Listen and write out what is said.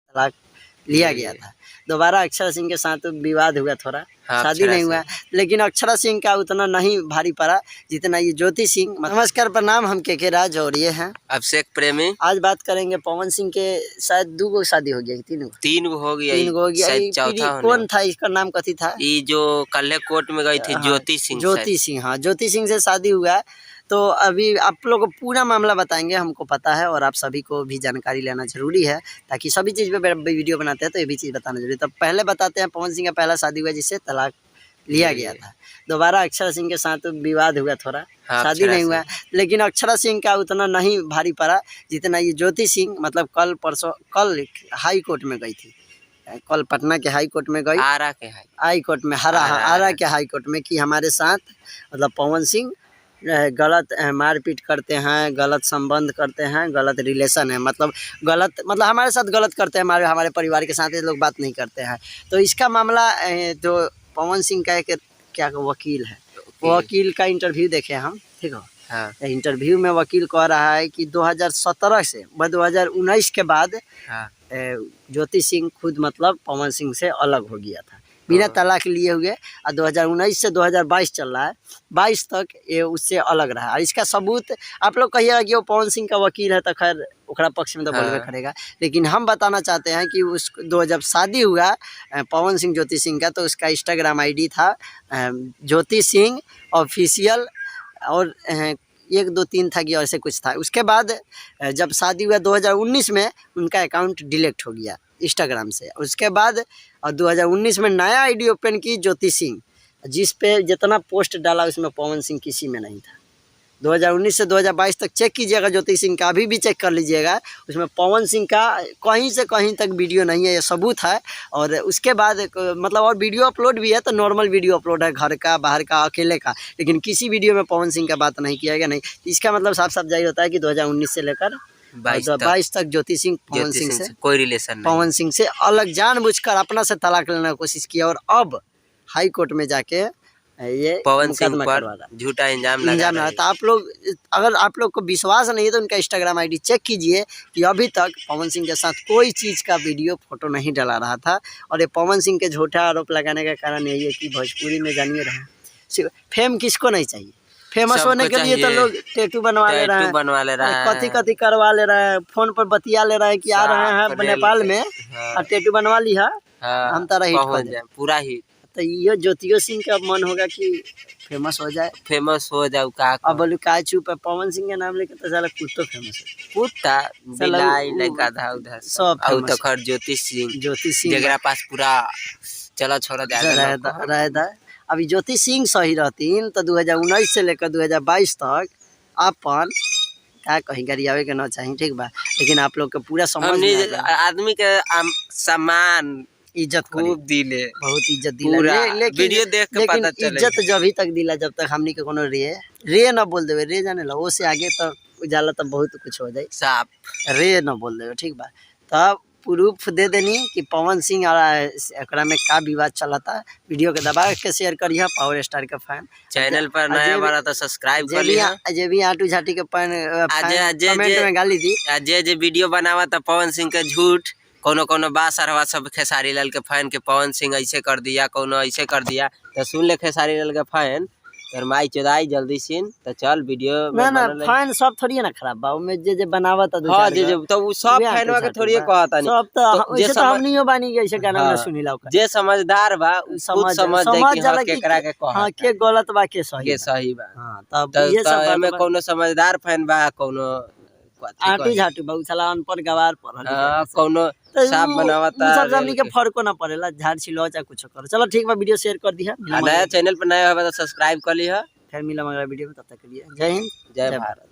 तलाक लिया गया था। दोबारा अक्षरा सिंह के साथ विवाद हुआ थोड़ा, शादी नहीं हुआ, लेकिन अक्षरा सिंह का उतना नहीं भारी पड़ा जितना ये ज्योति सिंह। नमस्कार, प्रणाम, हम के राज और ये हैं अभिषेक प्रेमी। आज बात करेंगे पवन सिंह के, शायद 2 शादी हो गया, 3 गो हो गया, 3 गो हो गया। चौथा कौन था इसका नाम कथी था? ये जो कल कोर्ट में गई थी, ज्योति सिंह। ज्योति सिंह, हाँ, ज्योति सिंह से शादी हुआ। तो अभी आप लोग को पूरा मामला बताएंगे, हमको पता है और आप सभी को भी जानकारी लेना जरूरी है, ताकि सभी चीज़ पे वीडियो बनाते हैं तो ये भी चीज़ बताना जरूरी है। तो पहले बताते हैं, पवन सिंह का पहला शादी हुआ जिससे तलाक लिया गया था। दोबारा अक्षरा सिंह के साथ विवाद हुआ थोड़ा, शादी नहीं हुआ, लेकिन अक्षरा सिंह का उतना नहीं भारी पड़ा जितना ये ज्योति सिंह, मतलब कल हाई कोर्ट में गई थी, कल पटना के हाई कोर्ट में गई, आरा के हाई कोर्ट में, आरा के हाई कोर्ट में, कि हमारे साथ मतलब पवन सिंह गलत मारपीट करते हैं, गलत संबंध करते हैं, गलत रिलेशन है, मतलब हमारे साथ गलत करते हैं, हमारे परिवार के साथ ये लोग बात नहीं करते हैं। तो इसका मामला जो पवन सिंह का एक क्या वकील है, वकील का इंटरव्यू देखे हम, ठीक हो। हाँ। इंटरव्यू में वकील कह रहा है कि 2017 से 2019 के बाद ज्योति सिंह खुद मतलब पवन सिंह से अलग हो गया था, बिना तलाक लिए हुए, और 2019 से 2022 चल रहा है, 22 तक ये उससे अलग रहा। और इसका सबूत आप लोग कहिएगा कि वो पवन सिंह का वकील है, तो खैर ओकरा पक्ष में तो बोलबे करेगा, लेकिन हम बताना चाहते हैं कि जब शादी हुआ पवन सिंह ज्योति सिंह का, तो उसका इंस्टाग्राम ID था ज्योति सिंह ऑफिशियल, और 1 2 3 था कि ऐसे कुछ था। उसके बाद जब शादी हुआ 2019 में उनका अकाउंट डिलीट हो गया इंस्टाग्राम से। उसके बाद 2019 में नया ID ओपन की ज्योति सिंह, जिस पे जितना पोस्ट डाला उसमें पवन सिंह किसी में नहीं था। 2019 से 2022 तक चेक कीजिएगा ज्योति सिंह का, अभी भी चेक कर लीजिएगा, उसमें पवन सिंह का कहीं से कहीं तक वीडियो नहीं है, ये सबूत है। और उसके बाद मतलब और वीडियो अपलोड भी है, तो नॉर्मल वीडियो अपलोड है, घर का, बाहर का, अकेले का, लेकिन किसी वीडियो में पवन सिंह का बात नहीं किया गया। नहीं, इसका मतलब साफ साफ जाहिर होता है कि 2019 से लेकर 22 तक ज्योति सिंह पवन सिंह से कोई रिलेशन नहीं, पवन सिंह से अलग जानबूझकर अपना से तलाक लेने की कोशिश किया, और अब हाई कोर्ट में जाके ये पवन सिंह पर झूठा इल्जाम लगा रहा है। तो अगर आप लोग को विश्वास नहीं है तो उनका इंस्टाग्राम ID चेक कीजिए कि अभी तक पवन सिंह के साथ कोई चीज़ का वीडियो फोटो नहीं डला रहा था। और ये पवन सिंह के झूठा आरोप लगाने का कारण यही है कि भोजपुरी में जानिए रहे, फेम किसको नहीं चाहिए, फेमस होने के लिए तो लोग टैटू बनवा ले रहे हैं, कथी करवा ले रहे हैं, फोन पर बतिया ले रहे हैं कि आ रहे हैं नेपाल में, और टैटू बनवा ली है, हम तारा हिट हो जाए पूरा हिट। तो ये ज्योतियो सिंह का मन होगा कि फेमस हो जाए का। अब बोलू का चुप है, पवन सिंह के नाम लेके तो साला कुत्तो फेमस है, कुत्ता बिलाई गधा उधर सब खर ज्योति सिंह जगरा पास पूरा चला छोड़ा रहता। अभी ज्योति सिंह सही रहतीन तो 2019 से लेकर 2022 तक अपन क्या कहीं गरियावे के ना चाहिए, ठीक बा, लेकिन आप लोग के पूरा समझ आदमी के सम्मान इज्जत खूब दिले, बहुत इज्जत दिला, वीडियो देख के पता चले इज्जत जब ही तक दिला जब तक हमनी के कोनो रे न बोल देवे, रे जाने ला वो से आगे तो उजाला तो बहुत कुछ हो जाए, साफ रे न बोल देवे, ठीक बा। तब प्रूफ दे देनी कि पवन सिंह और एकरा में का विवाद चला था। वीडियो के दबा के शेयर करिए, पावर स्टार के फैन चैनल पर नया बारा तो सब्सक्राइब कर लिया। जे भी आटू झाटी के फैन कमेंट में गाली दी, जे वीडियो बनावा था पवन सिंह के झूठ, कोनो बात सरवा सब खेसारी लाल के फैन के पवन सिंह ऐसे कर दिया, कोनो ऐसे कर दिया, तो सुन ले खेसारी लाल के फैन तर माई चोदाई जल्दी सीन तो चल वीडियो ना फैन सब थोड़ी है ना खराब बा, में जे बनावत है, हां जे तो वो सब फैनवा के थोड़ी कहता नहीं, सब तो जे तो हम नहीं बानी के ऐसे गाना में सुनी लाओ, जे समझदार बा समझ जाए कि हां केकरा के कह, हां के गलत बा के सही बा। हां तब ये सब में कोनो समझदार फैन बा, कोनो आटू झाटू बहुत साला अनपढ़ गवार पर कोनो साफ बनावता, सब जमनी के फर्को ना पड़ेला, झाड़ छिलो चाहे कुछ कर। चलो ठीक बा, वीडियो शेयर कर दिया, नया चैनल पर नया होबा तो सब्सक्राइब कर लिहा, फिर मिला अगला वीडियो में, तब तक के लिए जय हिंद जय भारत।